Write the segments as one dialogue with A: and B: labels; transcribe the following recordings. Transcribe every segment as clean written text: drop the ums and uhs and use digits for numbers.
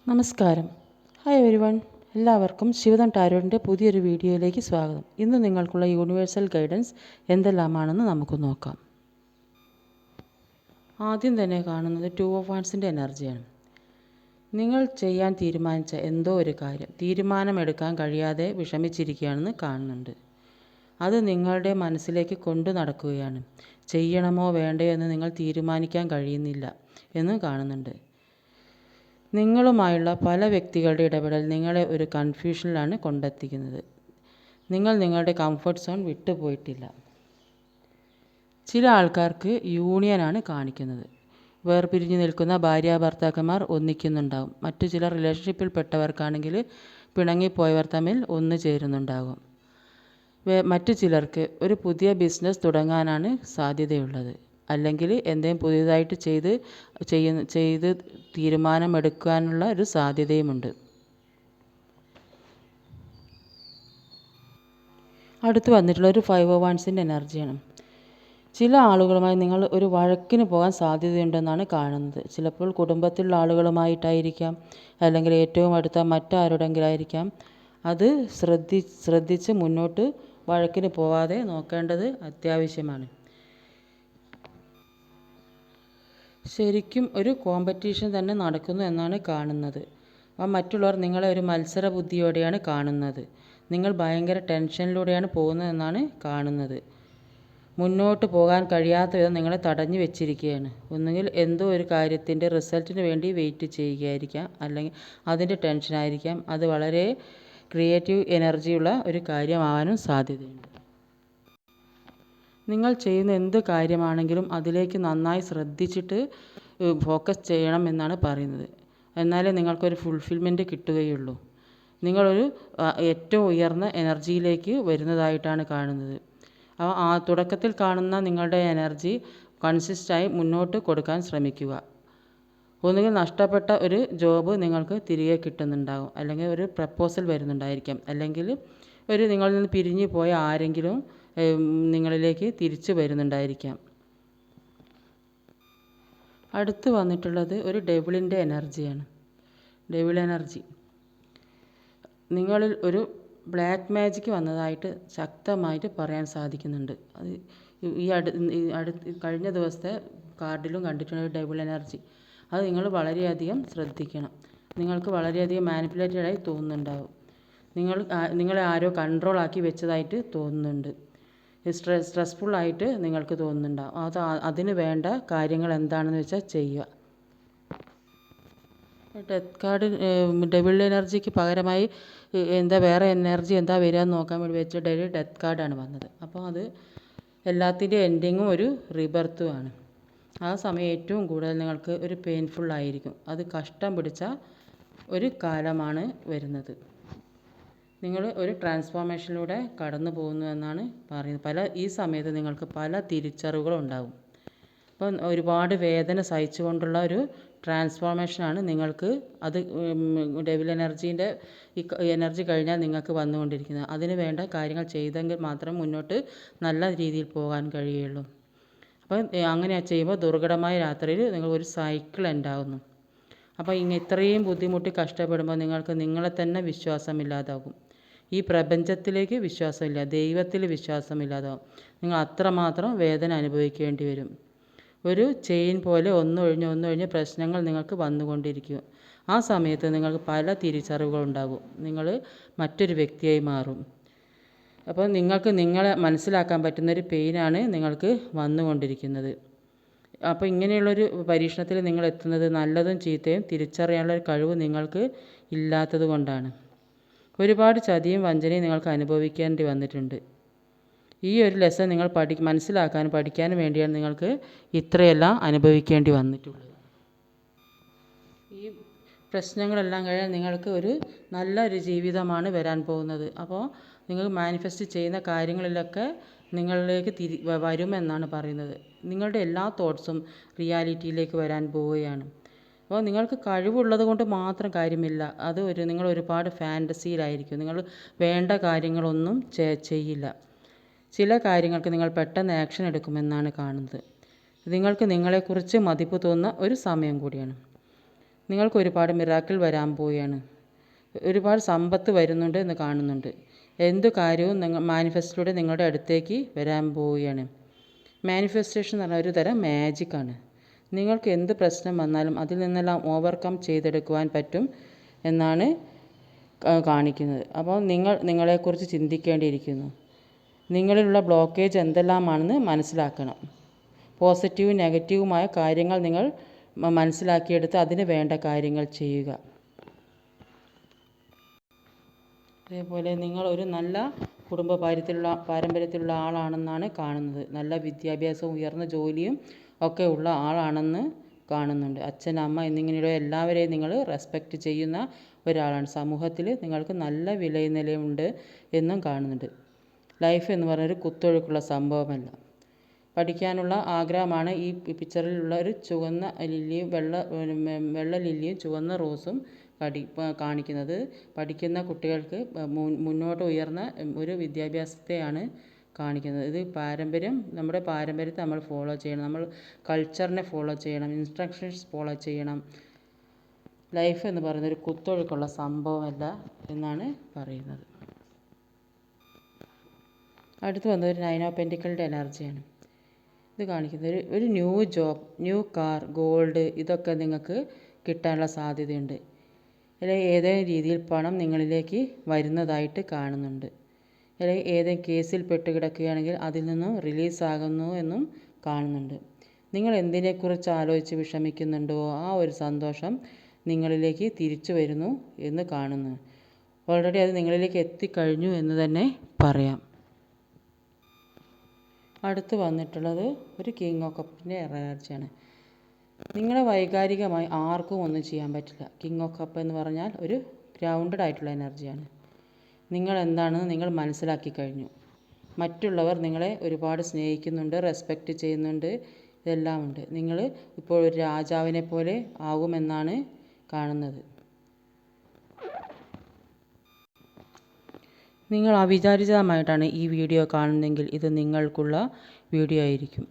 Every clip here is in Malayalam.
A: നമസ്കാരം. Hi everyone. എല്ലാവർക്കും ശിവദം ടാരോട്ടിൻ്റെ പുതിയൊരു വീഡിയോയിലേക്ക് സ്വാഗതം. ഇന്ന് നിങ്ങൾക്കുള്ള യൂണിവേഴ്സൽ ഗൈഡൻസ് എന്തെല്ലാമാണെന്ന് നമുക്ക് നോക്കാം. ആദ്യം തന്നെ കാണുന്നത് 2 ഓഫ് വാൻഡ്സിൻ്റെ എനർജിയാണ്. നിങ്ങൾ ചെയ്യാൻ തീരുമാനിച്ച എന്തോ ഒരു കാര്യം തീരുമാനമെടുക്കാൻ കഴിയാതെ വിഷമിച്ചിരിക്കുകയാണെന്ന് കാണുന്നുണ്ട്. അത് നിങ്ങളുടെ മനസ്സിലേക്ക് കൊണ്ടു നടക്കുകയാണ്. ചെയ്യണമോ വേണ്ടയോ എന്ന് നിങ്ങൾ തീരുമാനിക്കാൻ കഴിയുന്നില്ല എന്ന് കാണുന്നുണ്ട്. നിങ്ങളുമായുള്ള പല വ്യക്തികളുടെ ഇടപെടൽ നിങ്ങളെ ഒരു കൺഫ്യൂഷനിലാണ് കൊണ്ടെത്തിക്കുന്നത്. നിങ്ങൾ നിങ്ങളുടെ കംഫർട്ട് സോൺ വിട്ടുപോയിട്ടില്ല. ചില ആൾക്കാർക്ക് യൂണിയനാണ് കാണിക്കുന്നത്. വേർപിരിഞ്ഞു നിൽക്കുന്ന ഭാര്യാഭർത്താക്കന്മാർ ഒന്നിക്കുന്നുണ്ടാകും. മറ്റു ചില റിലേഷൻഷിപ്പിൽപ്പെട്ടവർക്കാണെങ്കിൽ പിണങ്ങിപ്പോയവർ തമ്മിൽ ഒന്നു ചേരുന്നുണ്ടാകും. മറ്റു ചിലർക്ക് ഒരു പുതിയ ബിസിനസ് തുടങ്ങാനാണ് സാധ്യതയുള്ളത്. അല്ലെങ്കിൽ എന്തെങ്കിലും പുതിയതായിട്ട് ചെയ്ത് തീരുമാനമെടുക്കാനുള്ള ഒരു സാധ്യതയുമുണ്ട്. അടുത്ത് വന്നിട്ടുള്ള ഒരു 5 ഓഫ് വാൻഡ്സിൻ്റെ എനർജിയാണ്. ചില ആളുകളുമായി നിങ്ങൾ ഒരു വഴക്കിന് പോകാൻ സാധ്യതയുണ്ടെന്നാണ് കാണുന്നത്. ചിലപ്പോൾ കുടുംബത്തിലുള്ള ആളുകളുമായിട്ടായിരിക്കാം, അല്ലെങ്കിൽ ഏറ്റവും അടുത്ത മറ്റാരുടെങ്കിലും ആയിരിക്കാം. അത് ശ്രദ്ധിച്ച് മുന്നോട്ട് വഴക്കിന് പോവാതെ നോക്കേണ്ടത് അത്യാവശ്യമാണ്. ശരിക്കും ഒരു കോമ്പറ്റീഷൻ തന്നെ നടക്കുന്നു എന്നാണ് കാണുന്നത്. മറ്റുള്ളവർ നിങ്ങളെ ഒരു മത്സര ബുദ്ധിയോടെയാണ് കാണുന്നത്. നിങ്ങൾ ഭയങ്കര ടെൻഷനിലൂടെയാണ് പോകുന്നതെന്നാണ് കാണുന്നത്. മുന്നോട്ട് പോകാൻ കഴിയാത്ത വിധം നിങ്ങളെ തടഞ്ഞു വെച്ചിരിക്കുകയാണ്. ഒന്നുകിൽ എന്തോ ഒരു കാര്യത്തിൻ്റെ റിസൾട്ടിന് വേണ്ടി വെയിറ്റ് ചെയ്യുകയായിരിക്കാം, അല്ലെങ്കിൽ അതിൻ്റെ ടെൻഷനായിരിക്കാം. അത് വളരെ ക്രിയേറ്റീവ് എനർജിയുള്ള ഒരു കാര്യമാവാനും സാധ്യതയുണ്ട്. നിങ്ങൾ ചെയ്യുന്ന എന്ത് കാര്യമാണെങ്കിലും അതിലേക്ക് നന്നായി ശ്രദ്ധിച്ചിട്ട് ഫോക്കസ് ചെയ്യണം എന്നാണ് പറയുന്നത്. എന്നാലേ നിങ്ങൾക്കൊരു ഫുൾഫിൽമെൻറ്റ് കിട്ടുകയുള്ളൂ. നിങ്ങളൊരു ഏറ്റവും ഉയർന്ന എനർജിയിലേക്ക് വരുന്നതായിട്ടാണ് കാണുന്നത്. തുടക്കത്തിൽ കാണുന്ന നിങ്ങളുടെ എനർജി കൺസിസ്റ്റായി മുന്നോട്ട് കൊടുക്കാൻ ശ്രമിക്കുക. ഒന്നുകിൽ നഷ്ടപ്പെട്ട ഒരു ജോബ് നിങ്ങൾക്ക് തിരികെ കിട്ടുന്നുണ്ടാകും, അല്ലെങ്കിൽ ഒരു പ്രപ്പോസൽ വരുന്നുണ്ടായിരിക്കാം, അല്ലെങ്കിൽ നിങ്ങളിൽ നിന്ന് പിരിഞ്ഞു പോയ ആരെങ്കിലും നിങ്ങളിലേക്ക് തിരിച്ചു വരുന്നുണ്ടായിരിക്കാം. അടുത്ത് വന്നിട്ടുള്ളത് ഒരു ഡെവിളിൻ്റെ എനർജിയാണ്. ഡെവിൾ എനർജി നിങ്ങളിൽ ഒരു ബ്ലാക്ക് മാജിക് വന്നതായിട്ട് ശക്തമായിട്ട് പറയാൻ സാധിക്കുന്നുണ്ട്. അത് കഴിഞ്ഞ ദിവസത്തെ കാർഡിലും കണ്ടിട്ടുണ്ട് ഡെവിൾ എനർജി. അത് നിങ്ങൾ വളരെയധികം ശ്രദ്ധിക്കണം. നിങ്ങൾക്ക് വളരെയധികം മാനിപ്പുലേറ്റഡായി തോന്നുന്നുണ്ടാവും. നിങ്ങളെ ആരോ കൺട്രോൾ ആക്കി വെച്ചതായിട്ട് തോന്നുന്നുണ്ട്. സ്ട്രെസ്ഫുള്ളായിട്ട് നിങ്ങൾക്ക് തോന്നുന്നുണ്ടാവും. അതിന് വേണ്ട കാര്യങ്ങൾ എന്താണെന്ന് വെച്ചാൽ ചെയ്യുക. ഡെത്ത് കാർഡ് ഡെവിൾ എനർജിക്ക് പകരമായി വേറെ എനർജി എന്താ വരിക എന്ന് നോക്കാൻ വേണ്ടി വെച്ച ഡെത്ത് കാർഡാണ് വന്നത്. അപ്പോൾ അത് എല്ലാത്തിൻ്റെ എൻഡിങ്ങും ഒരു റീബർത്തുമാണ്. ആ സമയം ഏറ്റവും കൂടുതൽ നിങ്ങൾക്ക് ഒരു പെയിൻഫുള്ളായിരിക്കും. അത് കഷ്ടം പിടിച്ച ഒരു കാലമാണ് വരുന്നത്. നിങ്ങൾ ഒരു ട്രാൻസ്ഫോർമേഷനിലൂടെ കടന്നു പോകുന്നു എന്നാണ് പറയുന്നത്. ഈ സമയത്ത് നിങ്ങൾക്ക് പല തിരിച്ചറിവുകളുണ്ടാകും. അപ്പം ഒരുപാട് വേദന സഹിച്ചുകൊണ്ടുള്ള ഒരു ട്രാൻസ്ഫോർമേഷനാണ് നിങ്ങൾക്ക് അത് ഡെവിൾ എനർജീൻ്റെ എനർജി കഴിഞ്ഞാൽ നിങ്ങൾക്ക് വന്നുകൊണ്ടിരിക്കുന്നത്. അതിന് വേണ്ട കാര്യങ്ങൾ ചെയ്തെങ്കിൽ മാത്രം മുന്നോട്ട് നല്ല രീതിയിൽ പോകാൻ കഴിയുള്ളൂ. അപ്പം അങ്ങനെ ചെയ്യുമ്പോൾ ദുർഘടമായ രാത്രിയിൽ നിങ്ങൾ ഒരു സൈക്കിൾ ഉണ്ടാകുന്നു. അപ്പോൾ ഇത്രയും ബുദ്ധിമുട്ടി കഷ്ടപ്പെടുമ്പോൾ നിങ്ങൾക്ക് നിങ്ങളെ തന്നെ വിശ്വാസമില്ലാതാകും. ഈ പ്രപഞ്ചത്തിലേക്ക് വിശ്വാസമില്ല, ദൈവത്തിൽ വിശ്വാസമില്ലാതാകും. നിങ്ങൾ അത്രമാത്രം വേദന അനുഭവിക്കേണ്ടി വരും. ഒരു ചെയിൻ പോലെ ഒന്നൊഴിഞ്ഞ് പ്രശ്നങ്ങൾ നിങ്ങൾക്ക് വന്നുകൊണ്ടിരിക്കും. ആ സമയത്ത് നിങ്ങൾക്ക് പല തിരിച്ചറിവുകളുണ്ടാകും. നിങ്ങൾ മറ്റൊരു വ്യക്തിയായി മാറും. അപ്പോൾ നിങ്ങൾക്ക് നിങ്ങളെ മനസ്സിലാക്കാൻ പറ്റുന്നൊരു പെയിനാണ് നിങ്ങൾക്ക് വന്നുകൊണ്ടിരിക്കുന്നത്. അപ്പോൾ ഇങ്ങനെയുള്ളൊരു പരീക്ഷണത്തിൽ നിങ്ങൾ എത്തുന്നത് നല്ലതും ചീത്തയും തിരിച്ചറിയാനുള്ളൊരു കഴിവ് നിങ്ങൾക്ക് ഇല്ലാത്തത് കൊണ്ടാണ്. ഒരുപാട് ചതിയും വഞ്ചനയും നിങ്ങൾക്ക് അനുഭവിക്കേണ്ടി വന്നിട്ടുണ്ട്. ഈ ഒരു ലെസൺ നിങ്ങൾ മനസ്സിലാക്കാനും പഠിക്കാനും വേണ്ടിയാണ് നിങ്ങൾക്ക് ഇത്രയെല്ലാം അനുഭവിക്കേണ്ടി വന്നിട്ടുള്ളത്. ഈ പ്രശ്നങ്ങളെല്ലാം കഴിഞ്ഞാൽ നിങ്ങൾക്ക് ഒരു നല്ലൊരു ജീവിതമാണ് വരാൻ പോകുന്നത്. അപ്പോൾ നിങ്ങൾ മാനിഫെസ്റ്റ് ചെയ്യുന്ന കാര്യങ്ങളിലൊക്കെ നിങ്ങളിലേക്ക് വരുമെന്നാണ് പറയുന്നത്. നിങ്ങളുടെ എല്ലാ തോട്ട്സും റിയാലിറ്റിയിലേക്ക് വരാൻ പോവുകയാണ്. അപ്പോൾ നിങ്ങൾക്ക് കഴിവുള്ളത് കൊണ്ട് മാത്രം കാര്യമില്ല. നിങ്ങൾ ഒരുപാട് ഫാൻറ്റസിയിലായിരിക്കും. നിങ്ങൾ വേണ്ട കാര്യങ്ങളൊന്നും ചെയ്യില്ല. ചില കാര്യങ്ങൾക്ക് നിങ്ങൾ പെട്ടെന്ന് ആക്ഷൻ എടുക്കുമെന്നാണ് കാണുന്നത്. നിങ്ങൾക്ക് നിങ്ങളെക്കുറിച്ച് മതിപ്പ് തോന്നുന്ന ഒരു സമയം കൂടിയാണ്. നിങ്ങൾക്ക് ഒരുപാട് മിറാക്കിൾ വരാൻ പോവുകയാണ്. ഒരുപാട് സമ്പത്ത് വരുന്നുണ്ട് എന്ന് കാണുന്നുണ്ട്. എന്തു കാര്യവും മാനിഫെസ്റ്റിലൂടെ നിങ്ങളുടെ അടുത്തേക്ക് വരാൻ പോവുകയാണ്. മാനിഫെസ്റ്റേഷൻ എന്ന് പറഞ്ഞാൽ ഒരു തരം മാജിക്കാണ്. നിങ്ങൾക്ക് എന്ത് പ്രശ്നം വന്നാലും അതിൽ നിന്നെല്ലാം ഓവർകം ചെയ്തെടുക്കുവാൻ പറ്റും എന്നാണ് കാണിക്കുന്നത്. അപ്പോൾ നിങ്ങളെക്കുറിച്ച് ചിന്തിക്കേണ്ടിയിരിക്കുന്നു. നിങ്ങളിലുള്ള ബ്ലോക്കേജ് എന്തെല്ലാമാണെന്ന് മനസ്സിലാക്കണം. പോസിറ്റീവും നെഗറ്റീവുമായ കാര്യങ്ങൾ നിങ്ങൾ മനസ്സിലാക്കിയെടുത്ത് അതിന് വേണ്ട കാര്യങ്ങൾ ചെയ്യുക. അതേപോലെ നിങ്ങൾ ഒരു നല്ല പാരമ്പര്യത്തിലുള്ള ആളാണെന്നാണ് കാണുന്നത്. നല്ല വിദ്യാഭ്യാസവും ഉയർന്ന ജോലിയും ഒക്കെ ഉള്ള ആളാണെന്ന് കാണുന്നുണ്ട്. അച്ഛൻ, അമ്മ എന്നിങ്ങനെയുള്ള എല്ലാവരെയും നിങ്ങൾ റെസ്പെക്റ്റ് ചെയ്യുന്ന ഒരാളാണ്. സമൂഹത്തിൽ നിങ്ങൾക്ക് നല്ല വിലയുണ്ട് എന്നും കാണുന്നുണ്ട്. ലൈഫ് എന്ന് പറഞ്ഞൊരു കുത്തൊഴുക്കുള്ള സംഭവമല്ല. പഠിക്കാനുള്ള ആഗ്രഹമാണ് ഈ പിക്ചറിലുള്ള ഒരു ചുവന്ന ലില്ലിയും വെള്ള ലില്ലിയും ചുവന്ന റോസും കാണിക്കുന്നത്. പഠിക്കുന്ന കുട്ടികൾക്ക് മുന്നോട്ട് ഉയർന്ന ഒരു വിദ്യാഭ്യാസത്തെയാണ് കാണിക്കുന്നത്. ഇത് നമ്മുടെ പാരമ്പര്യത്തെ നമ്മൾ ഫോളോ ചെയ്യണം. നമ്മൾ കൾച്ചറിനെ ഫോളോ ചെയ്യണം. ഇൻസ്ട്രക്ഷൻസ് ഫോളോ ചെയ്യണം. ലൈഫ് എന്ന് പറയുന്നത് ഒരു കുത്തൊഴുക്കുള്ള സംഭവമല്ല എന്നാണ് പറയുന്നത്. അടുത്ത് വന്നത് ഒരു 9 ഓഫ് പെൻറ്റിക്കിളിൻ്റെ എനർജിയാണ്. ഇത് കാണിക്കുന്നത് ഒരു new job, new car, gold ഇതൊക്കെ നിങ്ങൾക്ക് കിട്ടാനുള്ള സാധ്യതയുണ്ട്. അല്ലെങ്കിൽ ഏതെങ്കിലും രീതിയിൽ പണം നിങ്ങളിലേക്ക് വരുന്നതായിട്ട് കാണുന്നുണ്ട്. അല്ലെങ്കിൽ ഏതെങ്കിലും കേസിൽ പെട്ട് കിടക്കുകയാണെങ്കിൽ അതിൽ നിന്നും റിലീസാകുന്നു എന്നും കാണുന്നുണ്ട്. നിങ്ങൾ എന്തിനെക്കുറിച്ച് ആലോചിച്ച് വിഷമിക്കുന്നുണ്ടോ ആ ഒരു സന്തോഷം നിങ്ങളിലേക്ക് തിരിച്ചു വരുന്നു എന്ന് കാണുന്നു. ഓൾറെഡി അത് നിങ്ങളിലേക്ക് എത്തിക്കഴിഞ്ഞു എന്ന് തന്നെ പറയാം. അടുത്ത് വന്നിട്ടുള്ളത് ഒരു കിങ് ഓഫ് കപ്പിൻ്റെ എനർജിയാണ്. നിങ്ങളെ വൈകാരികമായി ആർക്കും ഒന്നും ചെയ്യാൻ പറ്റില്ല. കിങ് ഓഫ് കപ്പ് എന്ന് പറഞ്ഞാൽ ഒരു ഗ്രൗണ്ടഡ് ആയിട്ടുള്ള എനർജിയാണ്. നിങ്ങൾ എന്താണെന്ന് നിങ്ങൾ മനസ്സിലാക്കി കഴിഞ്ഞു. മറ്റുള്ളവർ നിങ്ങളെ ഒരുപാട് സ്നേഹിക്കുന്നുണ്ട്, റെസ്പെക്റ്റ് ചെയ്യുന്നുണ്ട്, ഇതെല്ലാം ഉണ്ട്. നിങ്ങൾ ഇപ്പോൾ ഒരു രാജാവിനെ പോലെ ആകുമെന്നാണ് കാണുന്നത്. നിങ്ങൾ അവിചാരിതമായിട്ടാണ് ഈ വീഡിയോ കാണുന്നതെങ്കിൽ ഇത് നിങ്ങൾക്കുള്ള വീഡിയോ ആയിരിക്കും.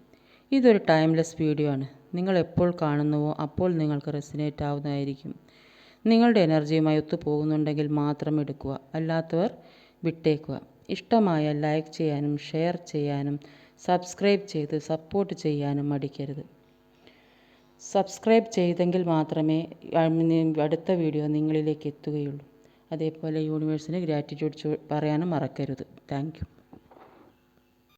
A: ഇതൊരു ടൈംലെസ് വീഡിയോ ആണ്. നിങ്ങൾ എപ്പോൾ കാണുന്നുവോ അപ്പോൾ നിങ്ങൾക്ക് റെസിനേറ്റ് ആവുന്നതായിരിക്കും. നിങ്ങളുടെ എനർജിയുമായി ഒത്തുപോകുന്നുണ്ടെങ്കിൽ മാത്രം എടുക്കുക, അല്ലാത്തവർ വിട്ടേക്കുക. ഇഷ്ടമായ ലൈക്ക് ചെയ്യാനും ഷെയർ ചെയ്യാനും സബ്സ്ക്രൈബ് ചെയ്ത് സപ്പോർട്ട് ചെയ്യാനും മടിക്കരുത്. സബ്സ്ക്രൈബ് ചെയ്തെങ്കിൽ മാത്രമേ അടുത്ത വീഡിയോ നിങ്ങളിലേക്ക് എത്തുകയുള്ളൂ. അതേപോലെ യൂണിവേഴ്സിന് ഗ്രാറ്റിറ്റ്യൂഡ് പറയാനും മറക്കരുത്. Thank you.